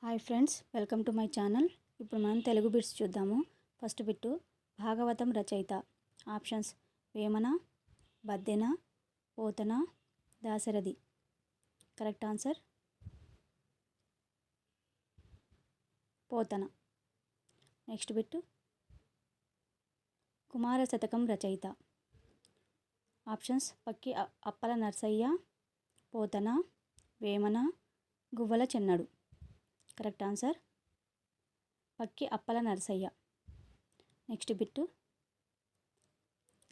Hi friends, welcome to my channel. ఇప్పుడు మనం Telugu bits చూద్దాము. ఫస్ట్ బిట్టు, భాగవతం రచయిత. Options: Vemana, Baddena, Potana, Dasarathi. Correct answer Potana. Next bit, Kumara Satakam రచయిత. Options: Pakki Appala Narasayya, Potana, Vemana, Guvvala Chennadu. Correct answer Pakki Appala Narasayya. Next bit,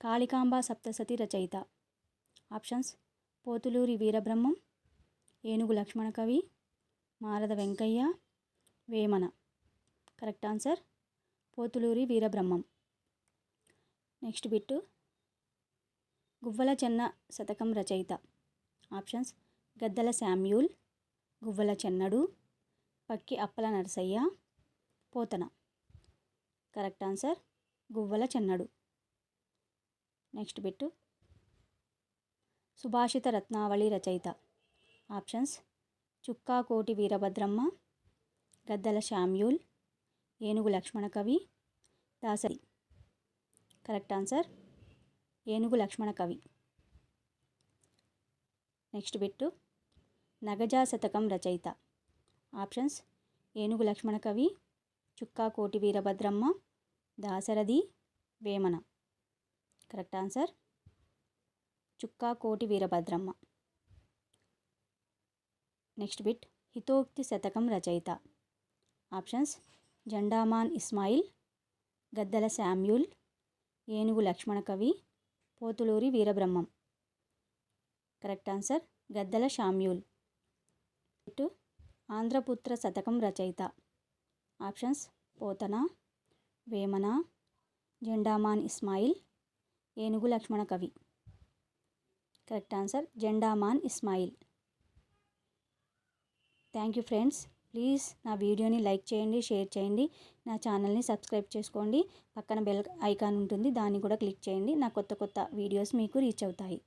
Kalikamba Saptasati రచయిత. Options: Pothuluri Veerabrahmam, Enugu Lakshmana Kavi, Marada Venkayya, Vemana. Correct answer Pothuluri Veerabrahmam. Next bit, Guvvala Chenna Satakam రచయిత. Options: Gaddala Samuel, Guvvala Chennadu, Pakki Appala Narasayya, Pothana. Correct answer గువ్వల Chennadu. Next bit, Subhashita రత్నావళి రచయిత. Options: చుక్కా కోటి వీరభద్రమ్మ, గద్దల శామ్యూల్, ఏనుగు లక్ష్మణ కవి, దాసరి. కరెక్ట్ ఆన్సర్ ఏనుగు లక్ష్మణ కవి. నెక్స్ట్ బిట్టు, నగజా శతకం రచయిత. ఆప్షన్స్: ఏనుగు లక్ష్మణ కవి, చుక్కా కోటి వీరభద్రమ్మ, దాశరథి, వేమన. కరెక్ట్ ఆన్సర్ చుక్కా కోటి వీరభద్రమ్మ. నెక్స్ట్ బిట్, హితోక్తి శతకం రచయిత. ఆప్షన్స్: జెండామాన్ ఇస్మాయిల్, గద్దల శామ్యూల్, ఏనుగు లక్ష్మణ కవి, పోతులూరి వీరబ్రహ్మం. కరెక్ట్ ఆన్సర్ గద్దల శామ్యూల్. బిట్టు, ఆంధ్రపుత్ర శతకం రచయిత. ఆప్షన్స్: పోతన, వేమన, జెండామాన్ ఇస్మాయిల్, ఏనుగు లక్ష్మణ కవి. Correct answer Jendaman Ismail. Thank you friends. Please నా వీడియోని లైక్ చేయండి, షేర్ చేయండి, నా ఛానల్ని సబ్స్క్రైబ్ చేసుకోండి. పక్కన బెల్ ఐకాన్ ఉంటుంది, దాన్ని కూడా క్లిక్ చేయండి. నా కొత్త వీడియోస్ మీకు రీచ్ అవుతాయి.